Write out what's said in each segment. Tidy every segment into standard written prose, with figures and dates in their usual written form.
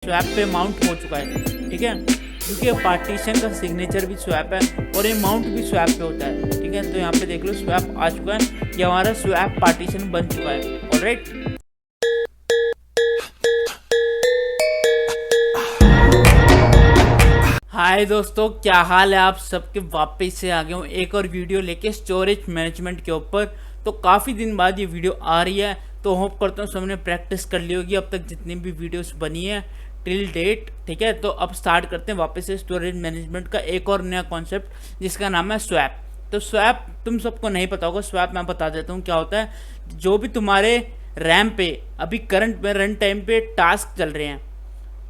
Swap पे mount हो चुका है, ठीक है, क्योंकि पार्टीशन का सिग्नेचर भी स्वैप है और ये माउंट भी स्वैप पे होता है, ठीक है। तो यहाँ पे देख लो स्वैप आ चुका है, ये हमारा स्वैप पार्टीशन बन चुका है। ऑलराइट, हाय दोस्तों, क्या हाल है आप सबके। वापस से आ गया हूँ एक और वीडियो लेके स्टोरेज मैनेजमेंट के ऊपर। तो काफ़ी दिन बाद ये वीडियो आ रही है, तो होप करता हूँ सबने प्रैक्टिस कर ली होगी अब तक जितनी भी वीडियोस बनी है टिल डेट, ठीक है। तो अब स्टार्ट करते हैं वापस से स्टोरेज मैनेजमेंट का एक और नया कॉन्सेप्ट जिसका नाम है स्वैप। तो स्वैप तुम सबको नहीं पता होगा, स्वैप मैं बता देता हूँ क्या होता है। जो भी तुम्हारे रैम पे अभी करंट में रन टाइम पे टास्क चल रहे हैं,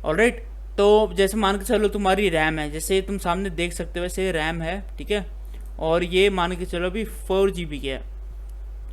ऑलराइट, तो जैसे मान के चलो तुम्हारी रैम है, जैसे तुम सामने देख सकते हो वैसे रैम है, ठीक है, और ये मान के चलो अभी 4 GB के है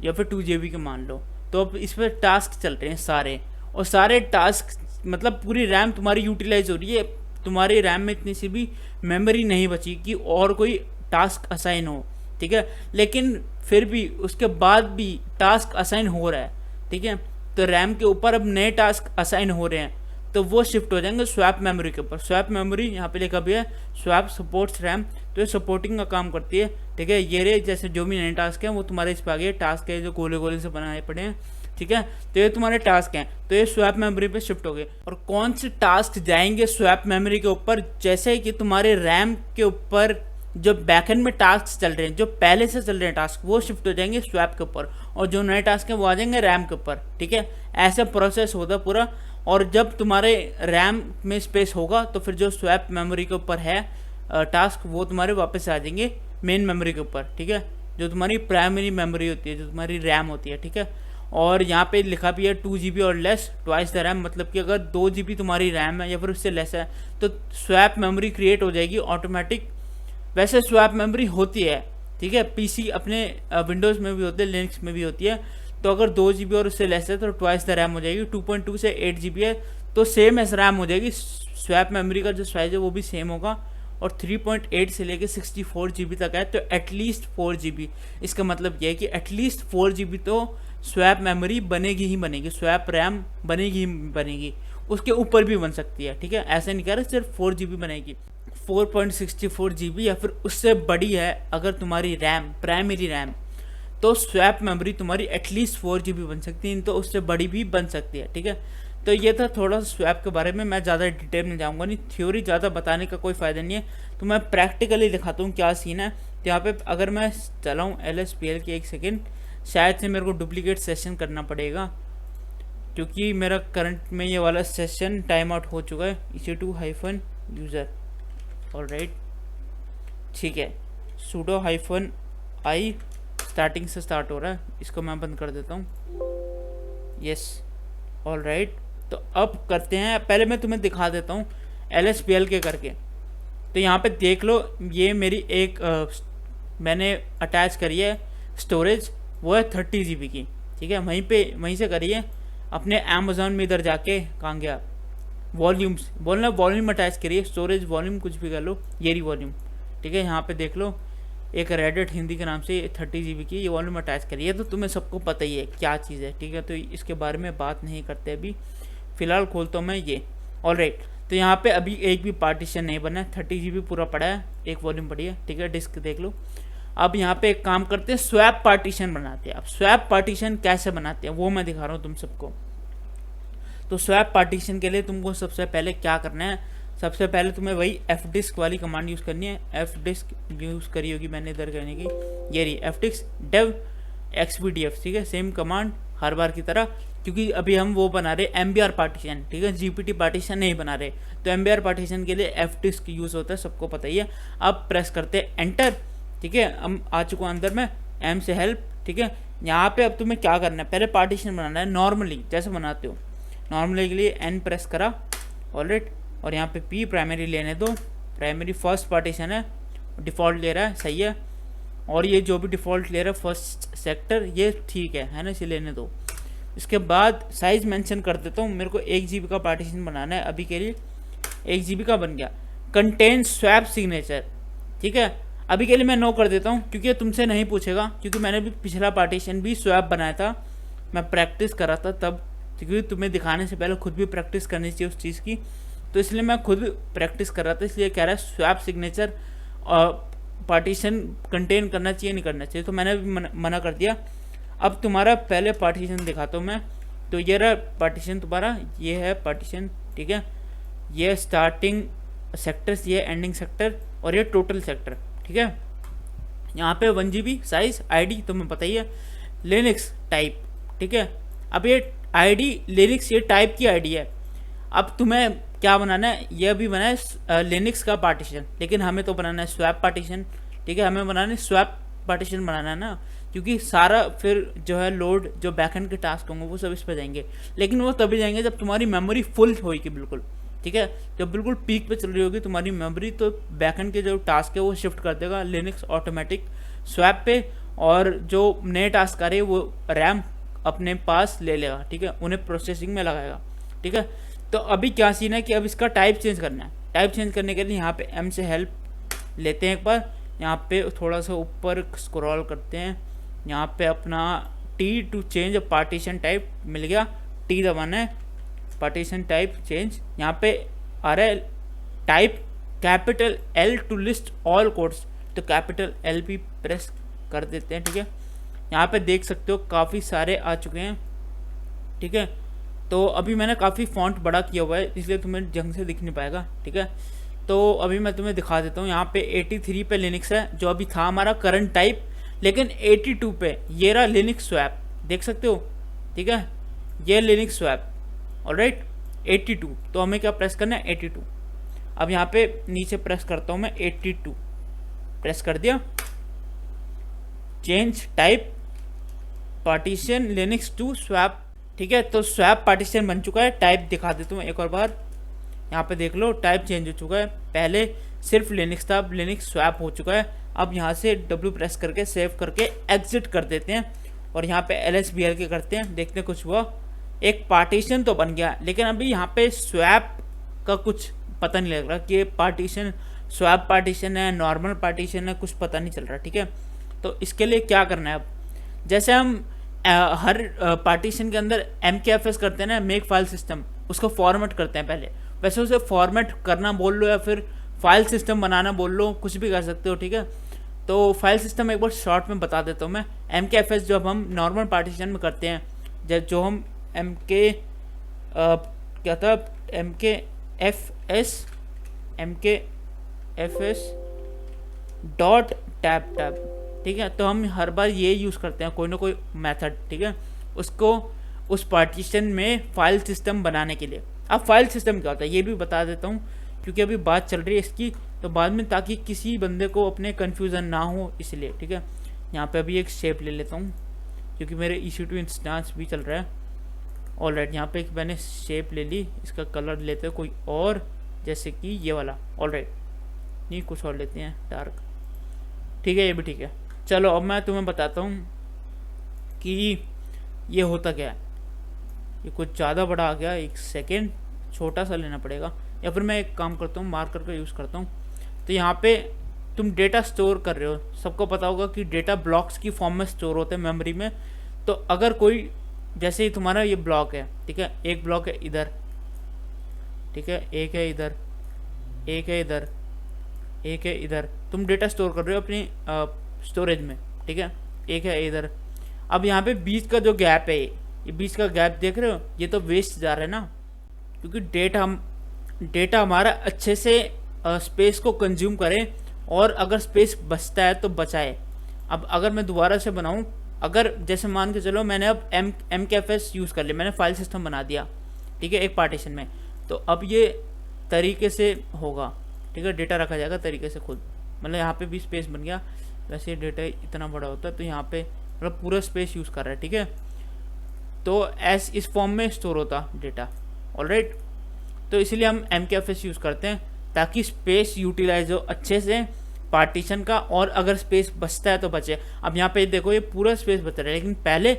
या फिर 2 GB के मान लो। तो अब इस पर टास्क चल रहे हैं सारे, और सारे टास्क मतलब पूरी रैम तुम्हारी यूटिलाइज हो रही है, तुम्हारी रैम में इतनी सी भी मेमोरी नहीं बची कि और कोई टास्क असाइन हो, ठीक है। लेकिन फिर भी उसके बाद भी टास्क असाइन हो रहा है, ठीक है। तो रैम के ऊपर अब नए टास्क असाइन हो रहे हैं, तो वो शिफ्ट हो जाएंगे स्वैप मेमोरी के ऊपर। स्वैप मेमोरी यहाँ पे लिखा भी है स्वैप सपोर्ट्स रैम, तो ये सपोर्टिंग का काम करती है, ठीक है। ये रे जैसे जो भी नए टास्क हैं वो तुम्हारे इस पे आ गए, टास्क है जो गोले गोले से बनाए पड़े हैं, ठीक है। तो ये तुम्हारे टास्क हैं, तो ये स्वैप मेमोरी पे शिफ्ट हो गए। और कौन से टास्क जाएंगे स्वैप मेमोरी के ऊपर, जैसे कि तुम्हारे रैम के ऊपर जो बैकएंड में टास्क चल रहे हैं, जो पहले से चल रहे हैं टास्क, वो शिफ्ट हो जाएंगे स्वैप के ऊपर, और जो नए टास्क हैं वो आ जाएंगे रैम के ऊपर, ठीक है। ऐसा प्रोसेस होता है पूरा। और जब तुम्हारे रैम में स्पेस होगा तो फिर जो स्वैप मेमोरी के ऊपर है टास्क, वो तुम्हारे वापस आ जाएंगे मेन मेमोरी के ऊपर, ठीक है, जो तुम्हारी प्राइमरी मेमोरी होती है, जो तुम्हारी रैम होती है, ठीक है। और यहाँ पे लिखा भी है 2 GB और लेस ट्वाइस द रैम, मतलब कि अगर 2 GB तुम्हारी रैम है या फिर उससे लेस है तो स्वैप मेमोरी क्रिएट हो जाएगी ऑटोमेटिक। वैसे स्वैप मेमोरी होती है, ठीक है, पीसी अपने विंडोज़ में भी होती है, लिनक्स में भी होती है। तो अगर 2 GB और उससे लेस है तो ट्वाइस द रैम हो जाएगी। 2.2 से 8 GB है तो सेम एस रैम हो जाएगी, स्वैप मेमोरी का जो साइज है वो भी सेम होगा। और 3.8 से लेके 64 GB तक है, तो एटलीस्ट 4 GB। इसका मतलब यह है कि एटलीस्ट 4 GB तो स्वैप मेमोरी बनेगी ही बनेगी, स्वैप रैम बनेगी ही बनेगी, उसके ऊपर भी बन सकती है, ठीक है। ऐसे नहीं कह रहे सिर्फ 4 GB बनेगी, 4.64 GB या फिर उससे बड़ी है अगर तुम्हारी रैम प्राइमरी रैम, तो स्वैप मेमोरी तुम्हारी एटलीस्ट 4 GB बन सकती है, तो उससे बड़ी भी बन सकती है, ठीक है। तो ये था थोड़ा सा स्वैप के बारे में, मैं ज़्यादा डिटेल में जाऊँगा नहीं, थ्योरी ज़्यादा बताने का कोई फ़ायदा नहीं है, तो मैं प्रैक्टिकली दिखाता हूँ क्या सीन है। तो यहाँ पे अगर मैं चलाऊँ LSPL की, एक सेकेंड, शायद से मेरे को डुप्लीकेट सेशन करना पड़ेगा क्योंकि मेरा करंट में ये वाला सेशन टाइम आउट हो चुका है, EC2-user, ऑलराइट, ठीक है। sudo -i स्टार्टिंग से स्टार्ट हो रहा है, इसको मैं बंद कर देता हूँ, यस, ऑलराइट। तो अब करते हैं, पहले मैं तुम्हें दिखा देता हूँ LSPL के करके। तो यहाँ पे देख लो, ये मेरी एक मैंने अटैच करी है स्टोरेज, वो है 30 GB की, ठीक है। वहीं से करिए अपने अमेज़ॉन में, इधर जाके कहाँ गया, वॉल्यूम्स बोलना, वॉल्यूम अटैच करिए, स्टोरेज वॉल्यूम कुछ भी कर लो, ये रही वॉल्यूम, ठीक है। यहाँ पे देख लो एक रेडिट हिंदी के नाम से 30 GB की ये वॉल्यूम अटैच करिए, तो तुम्हें सबको पता ही है क्या चीज़ है, ठीक है। तो इसके बारे में बात नहीं करते अभी, फ़िलहाल खोलता हूँ मैं ये, ऑलराइट। तो यहाँ पे अभी एक भी पार्टीशन नहीं बना है, 30 GB पूरा पड़ा है, एक वॉल्यूम पड़ी है, ठीक है, डिस्क देख लो। अब यहाँ पे एक काम करते हैं, स्वैप पार्टीशन बनाते हैं। अब स्वैप पार्टीशन कैसे बनाते हैं वो मैं दिखा रहा हूँ तुम सबको। तो स्वैप पार्टीशन के लिए तुमको सबसे पहले क्या करना है, सबसे पहले तुम्हें वही fdisk वाली कमांड यूज़ करनी है। fdisk यूज़ करी होगी मैंने इधर करने की, ये रही fdisk dev xvdf, ठीक है, सेम कमांड हर बार की तरह, क्योंकि अभी हम वो बना रहे mbr पार्टीशन, ठीक है, gpt पार्टीशन नहीं बना रहे। तो mbr पार्टीशन के लिए fdisk यूज़ होता है, सबको पता ही है। अब प्रेस करते हैं एंटर, ठीक है, हम आ चुका हूँ अंदर में, m से हेल्प, ठीक है। यहाँ पे अब तुम्हें क्या करना है, पहले पार्टीशन बनाना है नॉर्मली जैसे बनाते हो, नॉर्मली के लिए n प्रेस करा, ऑलराइट, और यहाँ पे p प्राइमरी लेने दो, प्राइमरी फर्स्ट पार्टीशन है, डिफ़ॉल्ट ले रहा है, सही है। और ये जो भी डिफ़ॉल्ट ले रहा है फर्स्ट सेक्टर, ये ठीक है ना, इसे लेने दो। इसके बाद साइज़ मेंशन कर देता हूँ, मेरे को 1 GB का पार्टीशन बनाना है अभी के लिए, 1 GB का बन गया। कंटेन स्वैप सिग्नेचर, ठीक है, अभी के लिए मैं नो कर देता हूँ क्योंकि तुमसे नहीं पूछेगा, क्योंकि मैंने भी पिछला पार्टीशन भी स्वैप बनाया था, मैं प्रैक्टिस कर रहा था तब, क्योंकि तुम्हें दिखाने से पहले खुद भी प्रैक्टिस करनी चाहिए उस चीज़ की। तो इसलिए मैं खुद प्रैक्टिस कर रहा था, इसलिए कह रहा है स्वैप सिग्नेचर पार्टीशन कंटेन करना चाहिए नहीं करना चाहिए, तो मैंने भी मना कर दिया। अब तुम्हारा पहले पार्टीशन दिखाता हूँ मैं। तो ये रहा पार्टीशन तुम्हारा, ये है पार्टीशन, ठीक है। ये स्टार्टिंग सेक्टर्स, ये एंडिंग सेक्टर, और ये टोटल सेक्टर, ठीक है। यहाँ पे 1 GB साइज, आईडी तुम्हें पता ही है, लिनक्स टाइप, ठीक है। अब ये आईडी लिनक्स, ये टाइप की आईडी है। अब तुम्हें क्या बनाना है, ये अभी बना है लिनक्स का पार्टीशन, लेकिन हमें तो बनाना है स्वैप पार्टीशन, ठीक है। हमें बनाना है स्वैप पार्टीशन बनाना है ना, क्योंकि सारा फिर जो है लोड, जो बैकएंड के टास्क होंगे वो सब इस पर जाएंगे, लेकिन वो तभी जाएंगे जब तुम्हारी मेमोरी फुल होगी बिल्कुल, ठीक है। जब बिल्कुल पीक पे चल रही होगी तुम्हारी मेमोरी, तो बैकएंड के जो टास्क है वो शिफ्ट कर देगा लिनक्स ऑटोमेटिक स्वैप पे, और जो नए टास्क आ रहे हैं वो रैम अपने पास ले लेगा, ठीक है, उन्हें प्रोसेसिंग में लगाएगा, ठीक है। तो अभी क्या सीन है कि अब इसका टाइप चेंज करना है। टाइप चेंज करने के लिए यहाँ पे एम से हेल्प लेते हैं एक बार, यहाँ पे थोड़ा सा ऊपर स्क्रॉल करते हैं, यहाँ पे अपना T to change partition type मिल गया, टी दबाना है, पार्टीशन टाइप चेंज। यहाँ पे आ रहा है type capital L two list all codes, तो कैपिटल एल भी प्रेस कर देते हैं, ठीक है। यहाँ पे देख सकते हो काफ़ी सारे आ चुके हैं, ठीक है। तो अभी मैंने काफ़ी फॉन्ट बड़ा किया हुआ है, इसलिए तुम्हें ढंग से दिख नहीं पाएगा, ठीक है। तो अभी मैं तुम्हें दिखा देता हूँ। यहाँ पे 83 पे लिनक्स है, जो अभी था हमारा करंट टाइप, लेकिन 82 पे ये रहा लिनक्स स्वैप, देख सकते हो, ठीक है। ये लिनक्स स्वैप, ऑलराइट। 82, तो हमें क्या प्रेस करना है, 82। अब यहाँ पे नीचे प्रेस करता हूँ मैं, 82 प्रेस कर दिया, change type partition Linux to swap, ठीक है। तो स्वैप पार्टीशन बन चुका है। टाइप दिखा देता हूँ एक और बार, यहाँ पे देख लो टाइप चेंज हो चुका है। पहले सिर्फ लिनक्स था, अब लिनक्स स्वैप हो चुका है। अब यहाँ से W प्रेस करके सेव करके एग्जिट कर देते हैं, और यहाँ पे LSBL के करते हैं, देखते हैं कुछ हुआ। एक पार्टीशन तो बन गया, लेकिन अभी यहाँ पे स्वैप का कुछ पता नहीं लग रहा कि ये पार्टीशन स्वैप पार्टीशन है, नॉर्मल पार्टीशन है, कुछ पता नहीं चल रहा, ठीक है। तो इसके लिए क्या करना है, अब जैसे हम हर पार्टीशन के अंदर MKFS करते हैं ना, मेक फाइल सिस्टम, उसको फॉर्मेट करते हैं पहले, वैसे उसे फॉर्मेट करना बोल लो या फिर फाइल सिस्टम बनाना बोल लो, कुछ भी कर सकते हो, ठीक है। तो फाइल सिस्टम एक बार शॉर्ट में बता देता हूँ मैं। MKFS जो अब हम नॉर्मल पार्टीशन में करते हैं, जो हम क्या था, MKFS डॉट टैब, ठीक है। तो हम हर बार ये यूज़ करते हैं कोई ना कोई मेथड, ठीक है, उसको उस पार्टीशन में फाइल सिस्टम बनाने के लिए। अब फाइल सिस्टम क्या होता है ये भी बता देता हूँ, क्योंकि अभी बात चल रही है इसकी, तो बाद में ताकि किसी बंदे को अपने कन्फ्यूज़न ना हो इसलिए, ठीक है। यहाँ पे अभी एक शेप ले लेता हूँ, क्योंकि मेरे EC2 इंस्टांस भी चल रहा है। ऑलराइट, यहाँ पे एक मैंने शेप ले ली, इसका कलर लेते हैं कोई और, जैसे कि ये वाला। ऑलराइट, नहीं कुछ और लेते हैं डार्क, ठीक है, ये भी ठीक है। चलो अब मैं तुम्हें बताता हूँ कि ये होता क्या है। ये कुछ ज़्यादा बड़ा आ गया, एक सेकेंड, छोटा सा लेना पड़ेगा, या फिर मैं एक काम करता हूँ मार्कर का यूज़ करता हूँ। तो यहाँ पे तुम डेटा स्टोर कर रहे हो, सबको पता होगा कि डेटा ब्लॉक्स की फॉर्म में स्टोर होते हैं मेमोरी में। तो अगर कोई, जैसे ही तुम्हारा ये ब्लॉक है, ठीक है, एक ब्लॉक है इधर, ठीक है, एक है इधर, एक है इधर, एक है इधर, तुम डेटा स्टोर कर रहे हो अपनी स्टोरेज में, ठीक है, एक है इधर। अब यहाँ पे बीच का जो गैप है, ये बीच का गैप देख रहे हो, ये तो वेस्ट जा रहा है ना, क्योंकि डेटा हमारा अच्छे से स्पेस को कंज्यूम करे, और अगर स्पेस बचता है तो बचाए। अब अगर मैं दोबारा से बनाऊँ, अगर जैसे मान के चलो मैंने अब MKFS यूज़ कर लिया, मैंने फाइल सिस्टम बना दिया, ठीक है, एक पार्टीशन में, तो अब ये तरीके से होगा, ठीक है, डेटा रखा जाएगा तरीके से खुद, मतलब यहाँ पे भी स्पेस बन गया। वैसे डेटा इतना बड़ा होता है, तो यहाँ पे मतलब पूरा स्पेस यूज़ कर रहा है, ठीक है। तो इस फॉर्म में स्टोर होता डेटा, ऑलराइट। तो इसलिए हम MKFS यूज़ करते हैं, ताकि स्पेस यूटिलाइज हो अच्छे से पार्टीशन का, और अगर स्पेस बचता है तो बचे। अब यहाँ पे देखो ये पूरा स्पेस बच रहा है, लेकिन पहले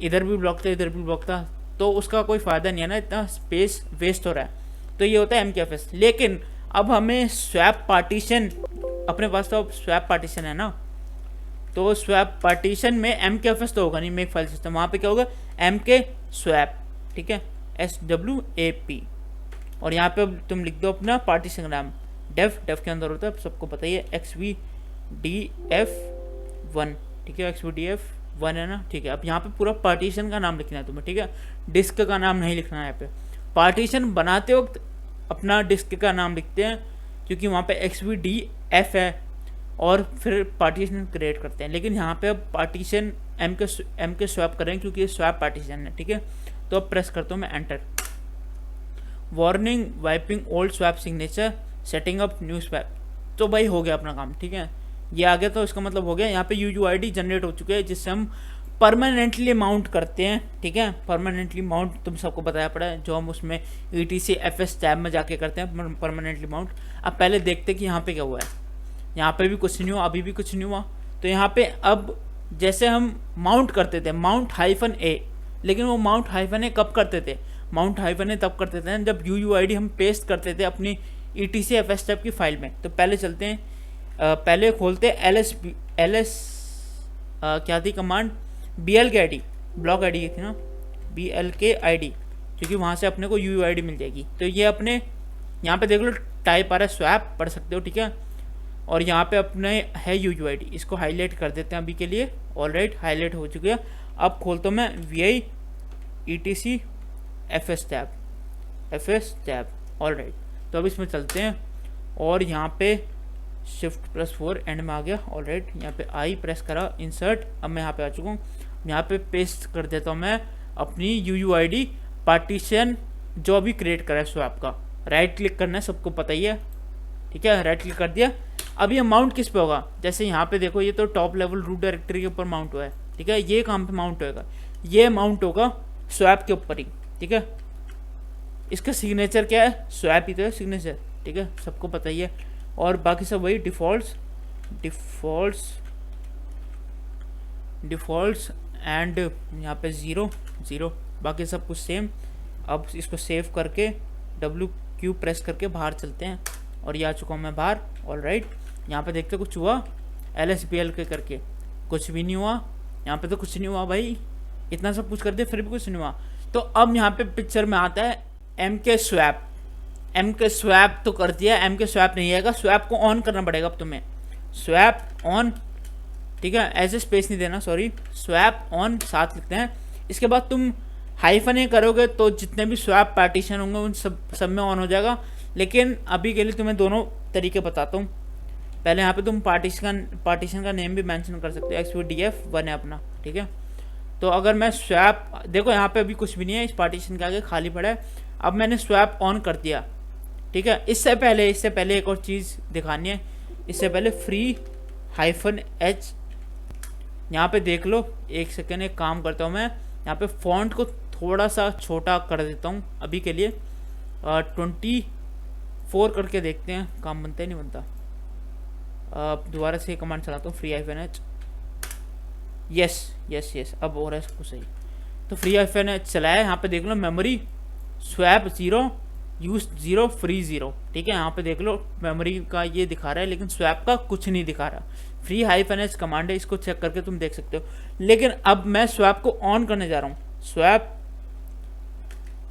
इधर भी ब्लॉक था, इधर भी ब्लॉक था, तो उसका कोई फ़ायदा नहीं है ना, इतना स्पेस वेस्ट हो रहा है। तो ये होता है MKFS। लेकिन अब हमें स्वैप पार्टीशन, अपने पास तो अब स्वैप पार्टीशन है ना, तो स्वैप पार्टीशन में MKFS तो होगा नहीं, मेक फाइल सिस्टम, वहाँ पे क्या होगा, MK स्वैप, ठीक है, SWAP, और यहाँ पे तुम लिख दो अपना पार्टीशन का नाम, डेफ के अंदर होता है सबको पता ही है XVDF1, ठीक है, XVDF1 है ना, ठीक है। अब यहाँ पे पूरा पार्टीशन का नाम लिखना है तुम्हें, ठीक है, डिस्क का नाम नहीं लिखना है। यहाँ पे पार्टीशन बनाते वक्त अपना डिस्क का नाम लिखते हैं क्योंकि वहाँ पे XVDF है और फिर पार्टीशन क्रिएट करते हैं, लेकिन यहाँ पे अब पार्टीशन एम के स्वैप करें क्योंकि ये स्वैप पार्टीशन है, ठीक है। तो अब प्रेस करता हूँ मैं enter. Warning wiping old swap signature setting up new swap, तो भाई हो गया अपना काम, ठीक है, ये आ गया। तो इसका मतलब हो गया यहाँ पे UUID जनरेट हो चुके हैं जिससे हम परमानेंटली माउंट करते हैं, ठीक है। परमानेंटली माउंट तुम सबको बताया पड़ा है, जो हम उसमें ETC FS टैब में जाके करते हैं परमानेंटली माउंट। अब पहले देखते कि यहाँ पे क्या हुआ है। यहाँ पे भी कुछ नहीं हुआ, अभी भी कुछ नहीं हुआ। तो यहाँ पे अब जैसे हम माउंट करते थे माउंट -A, लेकिन वो माउंट -A कब करते थे, माउंट -A तब करते थे जब UUID हम पेस्ट करते थे अपनी ETC FS टैब की फाइल में। तो पहले चलते हैं, पहले खोलते हैं LS क्या थी कमांड, BL के ID, ब्लॉक ID थी ना, BL के ID, क्योंकि वहाँ से अपने को UUID मिल जाएगी। तो ये अपने यहाँ पे देख लो टाइप आ रहा है स्वैप, पढ़ सकते हो, ठीक है। और यहाँ पे अपने है UUID, इसको हाईलाइट कर देते हैं अभी के लिए। ऑलराइट, हाईलाइट हो चुकी है। अब खोलता हूँ मैं VI ETC FS tab, alright. तो अब इसमें चलते हैं और यहाँ पे Shift+4 एंड में आ गया, ऑलराइट। यहाँ पे I प्रेस करा, इंसर्ट, अब मैं यहाँ पे आ चुका हूँ। यहाँ पे पेस्ट कर देता हूँ मैं अपनी UUID पार्टीशन जो अभी क्रिएट करा है स्वैप का। राइट क्लिक करना है, सबको पता ही है, ठीक है, राइट क्लिक कर दिया। अब ये माउंट किस पे होगा, जैसे यहाँ पे देखो ये तो टॉप लेवल रूट डायरेक्टरी के ऊपर माउंट हुआ है, ठीक है। ये कहाँ पे माउंट होगा, ये माउंट होगा स्वैप के ऊपर ही, ठीक है। इसका सिग्नेचर क्या है, स्वैप ही तो है सिग्नेचर, ठीक है, सबको पता ही है। और बाकी सब वही डिफ़ॉल्ट्स एंड यहाँ पे 0 बाकी सब कुछ सेम। अब इसको सेव करके WQ प्रेस करके बाहर चलते हैं और ये आ चुका हूँ मैं बाहर, ऑलराइट। यहाँ पे देखते कुछ हुआ LSBL के करके, कुछ भी नहीं हुआ। यहाँ पे तो कुछ नहीं हुआ भाई, इतना सब कुछ कर दिया फिर भी कुछ नहीं हुआ। तो अब यहाँ पे पिक्चर में आता है MK स्वैप तो कर दिया, MK स्वैप नहीं आएगा, स्वैप को ऑन करना पड़ेगा अब तुम्हें, स्वैप ऑन, ठीक है, ऐसे स्पेस नहीं देना, सॉरी, स्वैप ऑन साथ लिखते हैं। इसके बाद तुम -A करोगे तो जितने भी स्वैप पार्टीशन होंगे उन सब में ऑन हो जाएगा। लेकिन अभी के लिए तुम्हें दोनों तरीके बताता हूँ। पहले यहाँ पे तुम पार्टीशन का नेम भी मेंशन कर सकते हो, XVDF1 है अपना, ठीक है। तो अगर मैं स्वैप, देखो यहाँ पे अभी कुछ भी नहीं है, इस पार्टीशन के आगे खाली पड़ा है। अब मैंने स्वैप ऑन कर दिया, ठीक है। इससे पहले एक और चीज़ दिखानी है। इससे पहले free-h, यहाँ पे देख लो, एक सेकेंड, एक काम करता हूँ मैं, यहाँ पे फॉन्ट को थोड़ा सा छोटा कर देता हूँ अभी के लिए, 24 करके देखते हैं, काम बनता है नहीं बनता। दोबारा से कमांड चलाता हूँ, free-h, यस, अब हो रहा है सब कुछ सही। तो free-h चलाया, यहाँ पे देख लो मेमोरी स्वैप 0 यूज 0 फ्री 0, ठीक है। यहाँ पे देख लो मेमोरी का ये दिखा रहा है लेकिन स्वैप का कुछ नहीं दिखा रहा। free-h कमांड है, इसको चेक करके तुम देख सकते हो। लेकिन अब मैं स्वैप को ऑन करने जा रहा हूँ,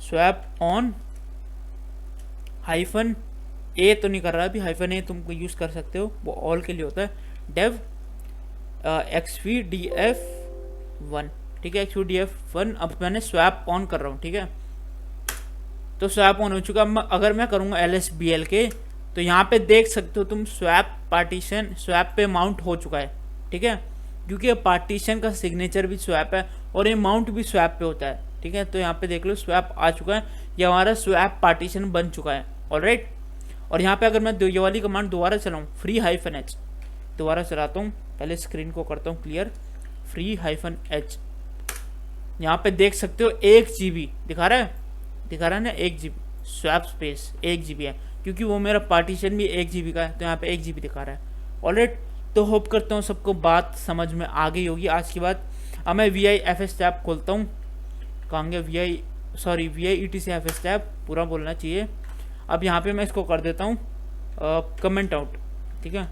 स्वैप ऑन, -A तो नहीं कर रहा अभी, -A तुम यूज कर सकते हो, वो ऑल के लिए होता है। dev XVDF1, ठीक है, XVDF1। अब मैंने स्वैप ऑन कर रहा हूँ, ठीक है। तो स्वैप ऑन हो चुका। अगर मैं करूँगा LSBL के, तो यहाँ पे देख सकते हो तुम स्वैप पार्टीशन स्वैप पे माउंट हो चुका है, ठीक है, क्योंकि पार्टीशन का सिग्नेचर भी स्वैप है और ये माउंट भी स्वैप पे होता है, ठीक है। तो यहाँ पे देख लो स्वैप आ चुका है, ये हमारा स्वैप पार्टीशन बन चुका है, ऑलराइट। और यहाँ पे अगर मैं ये वाली कमांड दोबारा चलाऊँ, free-h, दोबारा चलाता हूँ, पहले स्क्रीन को करता हूँ क्लियर, free-h, यहाँ पे देख सकते हो 1 GB दिखा रहा है ना, 1 GB स्वैप स्पेस 1 GB है, क्योंकि वो मेरा पार्टीशन भी 1 GB का है, तो यहाँ पे 1 GB दिखा रहा है, ऑलराइट। तो होप करता हूँ सबको बात समझ में आ गई होगी आज की बात। अब मैं VI FS टैब खोलता हूँ, कहेंगे VI ETC FS टैब पूरा बोलना चाहिए। अब यहाँ पे मैं इसको कर देता हूँ कमेंट आउट, ठीक है,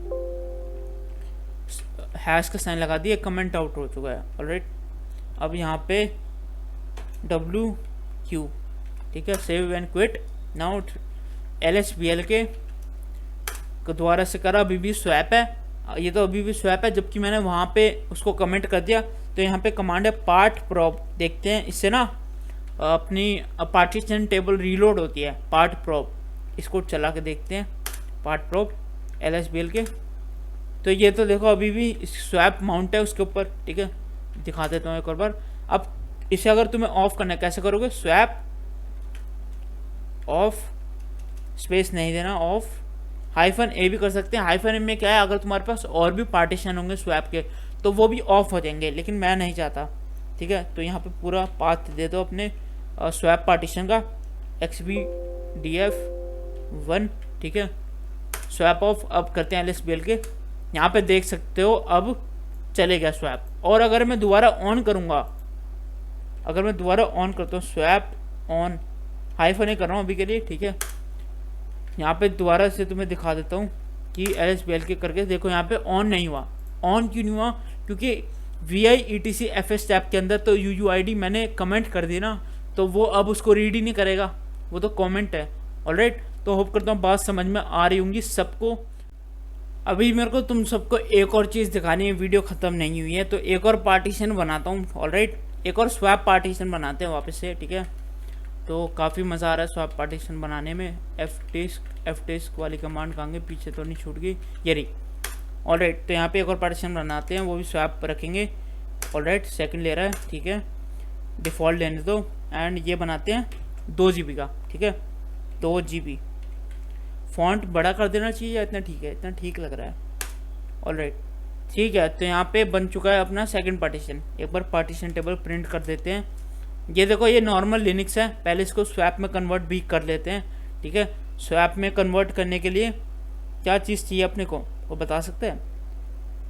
हैश का साइन लगा दिया, कमेंट आउट हो चुका है, ऑलराइट। अब यहाँ पे WQ, ठीक है, save and quit, now LSBL के दोबारा से करा, अभी भी स्वैप है, ये तो अभी भी स्वैप है, जबकि मैंने वहाँ पे उसको कमेंट कर दिया। तो यहाँ पे कमांड है पार्ट प्रॉप, देखते हैं इससे ना अपनी पार्टीशन टेबल रीलोड होती है। पार्ट प्रॉप, इसको चला के देखते हैं, पार्ट प्रॉप LSBL के। तो ये तो देखो अभी भी स्वैप माउंट है उसके ऊपर, ठीक है, दिखा देता हूँ एक और बार। अब इसे अगर तुम्हें ऑफ करना है, कैसे करोगे? स्वैप ऑफ, स्पेस नहीं देना, ऑफ -A भी कर सकते हैं। -A में क्या है, अगर तुम्हारे पास और भी पार्टीशन होंगे स्वैप के तो वो भी ऑफ हो जाएंगे, लेकिन मैं नहीं चाहता, ठीक है। तो यहाँ पे पूरा पाथ दे दो अपने स्वैप पार्टीशन का, XBDF1, ठीक है। स्वैप ऑफ अब करते हैं LSBL के। यहाँ पे देख सकते हो अब चले गया स्वैप। और अगर मैं दोबारा ऑन करूँगा, अगर मैं दोबारा ऑन करता हूँ, स्वैप ऑन, -A कर रहा हूँ अभी के लिए, ठीक है। यहाँ पे दोबारा से तुम्हें दिखा देता हूँ कि LSBL के करके देखो, यहाँ पे ऑन नहीं हुआ। ऑन क्यों नहीं हुआ? क्योंकि VIETCFS टैब के अंदर तो UUID मैंने कमेंट कर दी ना, तो वो अब उसको रीड ही नहीं करेगा, वो तो कमेंट है। ऑलराइट, तो होप करता हूँ बात समझ में आ रही होंगी सबको। अभी मेरे को तुम सबको एक और चीज़ दिखानी है, वीडियो ख़त्म नहीं हुई है, तो एक और पार्टीशन बनाता हूँ। ऑलराइट, एक और स्वैप पार्टीशन बनाते हैं वापस से, ठीक है। तो काफ़ी मज़ा आ रहा है स्वैप पार्टीशन बनाने में। fdisk वाली कमांड कहाँ गई, पीछे तो नहीं छूट गई, ये रही। ऑलराइट, तो यहाँ पे एक और पार्टीशन बनाते हैं, वो भी स्वैप रखेंगे। ऑलराइट, सेकंड ले रहा है, ठीक है, डिफ़ॉल्ट लेने दो। एंड ये बनाते हैं 2 GB का, ठीक है, 2 GB। फॉन्ट बड़ा कर देना चाहिए या इतना ठीक है? इतना ठीक लग रहा है। ऑलराइट, ठीक है। तो यहाँ पे बन चुका है अपना सेकंड पार्टीशन। एक बार पार्टीशन टेबल प्रिंट कर देते हैं। ये देखो, ये नॉर्मल लिनक्स है, पहले इसको स्वैप में कन्वर्ट भी कर लेते हैं, ठीक है। स्वैप में कन्वर्ट करने के लिए क्या चीज़ चाहिए अपने को, वो बता सकते हैं?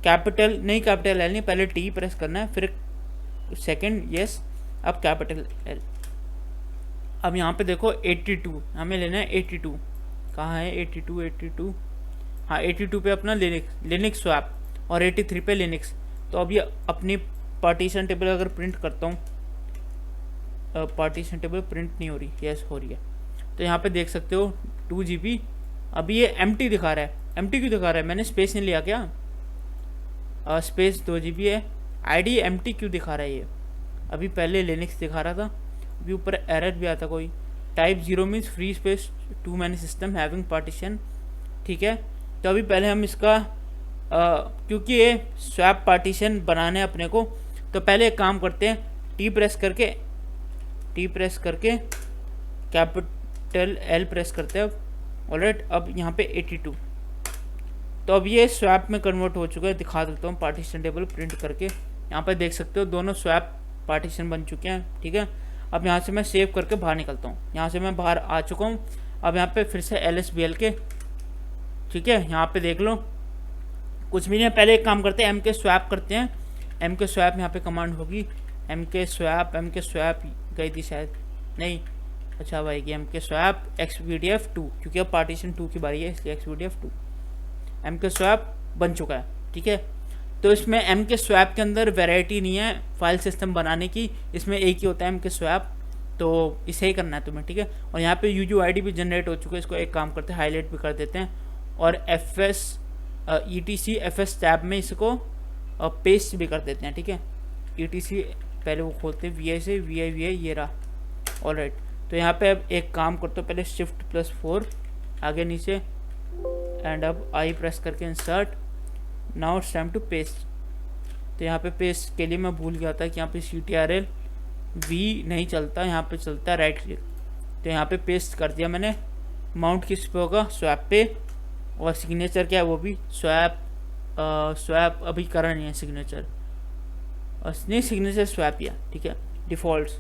कैपिटल नहीं, कैपिटल L नहीं, पहले T प्रेस करना है, फिर सेकंड यस, अब कैपिटल L। अब यहाँ पे देखो 82 हमें लेना है, 82 कहाँ है? 82 हाँ, 82 पे अपना लिनक्स स्वैप और 83 पे लिनक्स। तो अब ये अपनी पार्टीशन टेबल अगर प्रिंट करता हूँ, पार्टीशन टेबल प्रिंट नहीं हो रही, यस हो रही है। तो यहाँ पे देख सकते हो 2 GB। अभी ये एम्प्टी दिखा रहा है, एम्प्टी क्यों दिखा रहा है? मैंने स्पेस नहीं लिया क्या? स्पेस 2 GB है, ID एम्प्टी क्यों दिखा रहा है ये? अभी पहले लिनक्स दिखा रहा था, अभी ऊपर एरर भी आता कोई। Type 0 means free space too many system having partition, ठीक है। तो अभी पहले हम इसका क्योंकि ये स्वैप पार्टीशन बनाने अपने को, तो पहले एक काम करते हैं, T प्रेस करके कैपिटल L प्रेस करते हैं। ऑलराइट, अब यहाँ पे 82। तो अब ये स्वैप में कन्वर्ट हो चुका है, दिखा देता हूँ पार्टीशन टेबल प्रिंट करके। यहाँ पे देख सकते हो दोनों स्वैप पार्टीशन बन चुके हैं, ठीक है। अब यहाँ से मैं सेव करके बाहर निकलता हूँ। यहाँ से मैं बाहर आ चुका हूँ। अब यहाँ पे फिर से LSBL के, ठीक है, यहाँ पे देख लो कुछ भी नहीं। पहले एक काम करते हैं, MK स्वैप करते हैं। MK स्वैप यहाँ पे कमांड होगी, MK स्वैप गई थी शायद, नहीं, अच्छा भाई कि MK स्वैप XBDF2, क्योंकि अब पार्टीशन 2 की बारी है, इसलिए XBDF2। MK स्वैप बन चुका है, ठीक है। तो इसमें MK स्वैप के अंदर वैरायटी नहीं है फाइल सिस्टम बनाने की, इसमें एक ही होता है MK स्वैप, तो इसे ही करना है तुम्हें, ठीक है। और यहाँ पे UUID भी जनरेट हो चुका है, इसको एक काम करते हैं, हाईलाइट भी कर देते हैं और ETCFS टैब में इसको पेस्ट भी कर देते हैं, ठीक है। ETC पहले वो खोलते हैं, VI से VI ये रहा। ऑलराइट, तो यहाँ पे अब एक काम करते हो, पहले Shift+4 आगे नीचे, एंड अब I प्रेस करके insert. Now it's time to paste. तो यहाँ पे पेस्ट के लिए मैं भूल गया था कि यहाँ पे CTRL V नहीं चलता, यहाँ पे चलता है राइट क्लिक। तो यहाँ पे पेस्ट कर दिया मैंने। माउंट किस पे होगा? स्वैप पे। और सिग्नेचर क्या है? वो भी स्वैप अभी करा नहीं है सिग्नेचर, नहीं सिग्नेचर स्वैप या, ठीक है। डिफ़ॉल्ट्स,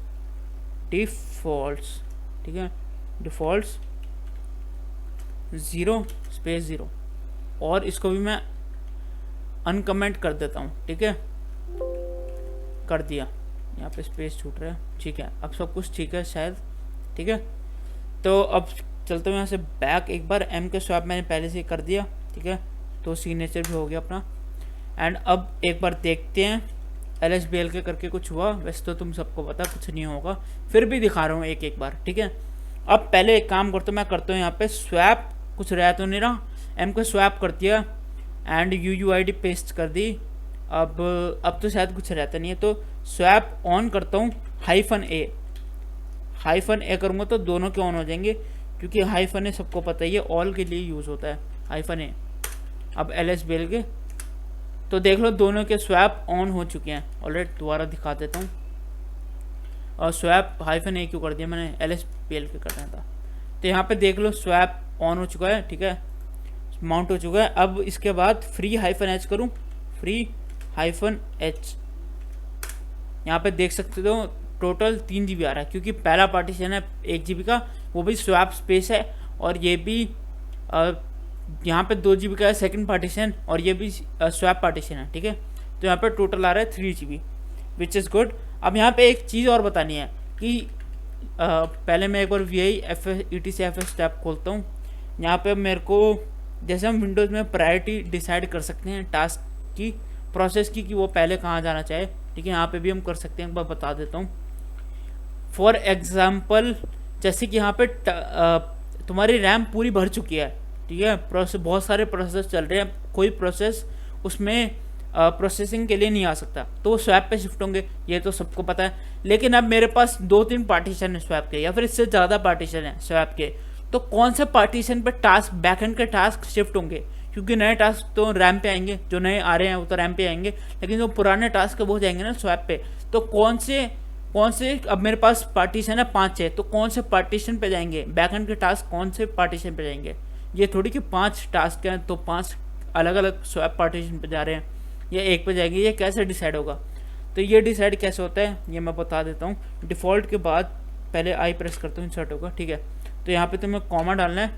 ठीक है, डिफ़ॉल्ट्स 0 स्पेस 0, और इसको भी मैं अनकमेंट कर देता हूँ, ठीक है, कर दिया। यहाँ पे स्पेस छूट रहा है, ठीक है, अब सब कुछ ठीक है शायद, ठीक है। तो अब चलते हैं यहाँ से बैक एक बार। MK स्वैप मैंने पहले से कर दिया, ठीक है, तो सिग्नेचर भी हो गया अपना। एंड अब एक बार देखते हैं LSBL के करके कुछ हुआ। वैसे तो तुम सबको पता कुछ नहीं होगा, फिर भी दिखा रहा हूँ एक बार, ठीक है। अब पहले एक काम करता हूँ, मैं करता हूँ यहाँ पे स्वैप, कुछ रह तो नहीं रहा, एम को स्वैप कर दिया एंड UUID पेस्ट कर दी। अब तो शायद कुछ रहता नहीं है, तो स्वैप ऑन करता हूँ, -A करूँगा तो दोनों के ऑन हो जाएंगे, क्योंकि -A सबको पता ही है ऑल के लिए यूज़ होता है -A। अब LS बेल के तो देख लो दोनों के स्वैप ऑन हो चुके हैं ऑलरेडी। दोबारा दिखा देता हूँ, और स्वैप -A क्यों कर दिया मैंने, LS बेल के करना था। तो यहाँ पे देख लो स्वैप ऑन हो चुका है, ठीक है, माउंट हो चुका है। अब इसके बाद free-h करूँ, free-h, यहाँ पे देख सकते हो टोटल 3 GB आ रहा है, क्योंकि पहला पार्टीशन है 1 GB का, वो भी स्वैप स्पेस है, और ये भी यहाँ पे 2 GB का है सेकंड पार्टीशन, और ये भी स्वैप पार्टीशन है, ठीक है। तो यहाँ पे टोटल आ रहा है 3 GB, विच इज़ गुड। अब यहाँ पे एक चीज़ और बतानी है कि पहले मैं एक बार ETC-FS टैब खोलता हूँ। यहाँ पे मेरे को, जैसे हम विंडोज़ में प्रायोरिटी डिसाइड कर सकते हैं टास्क की, प्रोसेस की, कि वो पहले कहाँ जाना चाहे, ठीक है, यहाँ पे भी हम कर सकते हैं। एक बार बता देता हूँ। फॉर एग्जाम्पल, जैसे कि यहाँ पे तुम्हारी रैम पूरी भर चुकी है, ठीक है, प्रोसेस, बहुत सारे प्रोसेस चल रहे हैं, कोई प्रोसेस उसमें प्रोसेसिंग के लिए नहीं आ सकता, तो वो स्वैप पे शिफ्ट होंगे, ये तो सबको पता है। लेकिन अब मेरे पास 2-3 पार्टीशन है स्वैप के, या फिर इससे ज़्यादा पार्टीशन है स्वैप के, तो कौन से पार्टीशन पे टास्क, बैकएंड के टास्क शिफ्ट होंगे, क्योंकि नए टास्क तो रैम पे आएंगे, जो नए आ रहे हैं वो तो रैम पे आएंगे, लेकिन जो पुराने टास्क है वो जाएंगे ना स्वैप पे। तो कौन से अब मेरे पास पार्टीशन है 5-6, तो कौन से पार्टीशन पे जाएंगे, बैकएंड के टास्क कौन से पार्टीशन पे जाएंगे। ये थोड़ी कि 5 टास्क हैं तो 5 अलग अलग स्वैप पार्टीशन पे जा रहे हैं, या एक पे जाएंगे, ये कैसे डिसाइड होगा। तो ये डिसाइड कैसे होता है ये मैं बता देता हूँ। डिफ़ॉल्ट के बाद पहले आई प्रेस करता हूँ, इंसर्ट होगा, ठीक है। तो यहाँ पे तुम्हें कॉमा डालना है,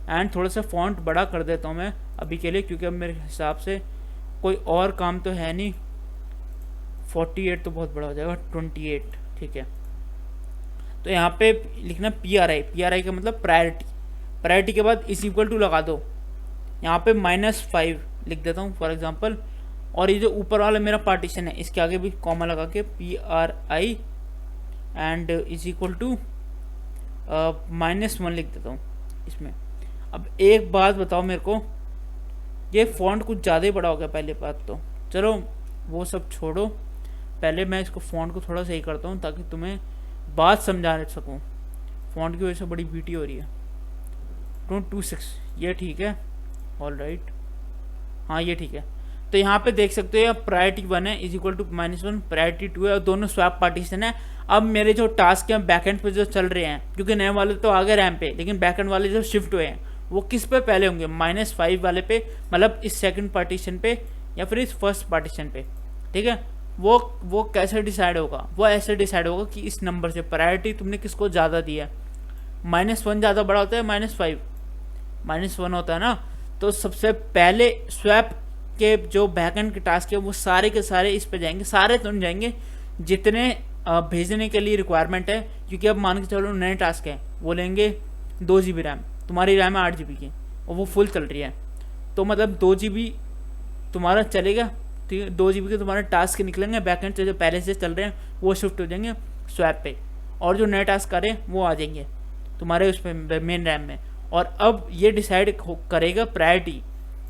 एंड थोड़ा सा फॉन्ट बड़ा कर देता हूँ मैं अभी के लिए, क्योंकि अब मेरे हिसाब से कोई और काम तो है नहीं। 48 तो बहुत बड़ा हो जाएगा, 28, ठीक है। तो यहाँ पे लिखना PRI का मतलब प्रायोरिटी के बाद = लगा दो, यहाँ पे -5 लिख देता हूँ फॉर एग्जांपल। और ये जो ऊपर वाला मेरा पार्टीशन है, इसके आगे भी कॉमा लगा के PRI एंड = -1 लिख देता हूँ इसमें। अब एक बात बताओ मेरे को, ये फॉन्ट कुछ ज़्यादा ही बड़ा हो गया पहले बात तो, चलो वो सब छोड़ो, पहले मैं इसको फॉन्ट को थोड़ा सही करता हूँ ताकि तुम्हें बात समझा सकूँ। फॉन्ट की वजह से बड़ी बीटी हो रही है। 226 ये ठीक है, ऑल राइट, हाँ ये ठीक है। तो यहाँ पे देख सकते हो प्रायोरिटी 1 है =-1, प्रायोरिटी 2 है, और दोनों स्वैप पार्टीशन है। अब मेरे जो टास्क हैं बैकएंड पे जो चल रहे हैं, क्योंकि नए वाले तो आ गए रैम पे, लेकिन बैकएंड वाले जो शिफ्ट हुए हैं वो किस पे पहले होंगे, -5 वाले पे, मतलब इस सेकंड पार्टीशन पे या फिर इस फर्स्ट पार्टीशन पे, ठीक है। वो कैसे डिसाइड होगा, वो ऐसे डिसाइड होगा कि इस नंबर से प्रायोरिटी तुमने किसको ज़्यादा दिया है। -1 ज़्यादा बड़ा होता है, -5 -1 होता है ना। तो सबसे पहले स्वैप के जो बैकएंड के टास्क है वो सारे के सारे इस पे जाएंगे, सारे तो नहीं जाएंगे, जितने भेजने के लिए रिक्वायरमेंट है, क्योंकि अब मान के चलो नए टास्क हैं वो लेंगे 2 GB रैम, तुम्हारी रैम है 8 GB की और वो फुल चल रही है, तो मतलब 2 GB तुम्हारा चलेगा, ठीक है। 2 GB के तुम्हारे टास्क निकलेंगे, बैकएंड से जो पहले से चल रहे हैं वो शिफ्ट हो जाएंगे स्वैप पे, और जो नए टास्क करें वो आ जाएंगे तुम्हारे उस पर मेन रैम में। और अब ये डिसाइड करेगा प्रायोरिटी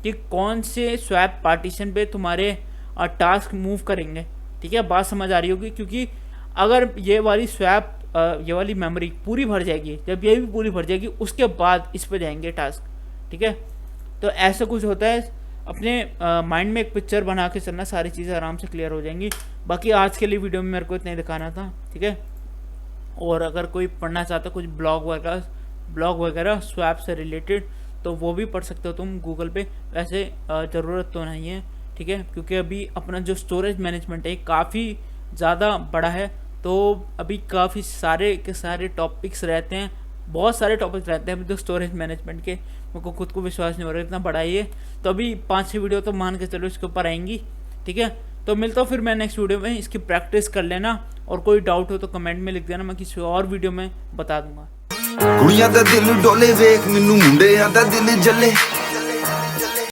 कि कौन से स्वैप पार्टीशन पे तुम्हारे टास्क मूव करेंगे, ठीक है। बात समझ आ रही होगी, क्योंकि अगर ये वाली स्वैप ये वाली मेमोरी पूरी भर जाएगी, जब ये भी पूरी भर जाएगी उसके बाद इस पे जाएंगे टास्क, ठीक है। तो ऐसा कुछ होता है, अपने माइंड में एक पिक्चर बना के चलना, सारी चीज़ें आराम से क्लियर हो जाएंगी। बाकी आज के लिए वीडियो में मेरे को इतना ही दिखाना था, ठीक है। और अगर कोई पढ़ना चाहता कुछ ब्लॉग वगैरह स्वैप से रिलेटेड, तो वो भी पढ़ सकते हो तुम गूगल पे, वैसे ज़रूरत तो नहीं है, ठीक है, क्योंकि अभी अपना जो स्टोरेज मैनेजमेंट है काफ़ी ज़्यादा बड़ा है, तो अभी काफ़ी सारे के सारे टॉपिक्स रहते हैं, बहुत सारे टॉपिक्स रहते हैं अभी तो स्टोरेज मैनेजमेंट के। मेरे को खुद को विश्वास नहीं हो रहा इतना बड़ा है ये, तो अभी 5-6 वीडियो तो मान के चलो इसके ऊपर आएंगी, ठीक है। तो मिलता हूँ फिर मैं नेक्स्ट वीडियो में, इसकी प्रैक्टिस कर लेना, और कोई डाउट हो तो कमेंट में लिख देना, मैं किसी और वीडियो में बता दूंगा। कुड़ियां दा दिल डोले वेख मैनू मुंडियां दा दिल जले।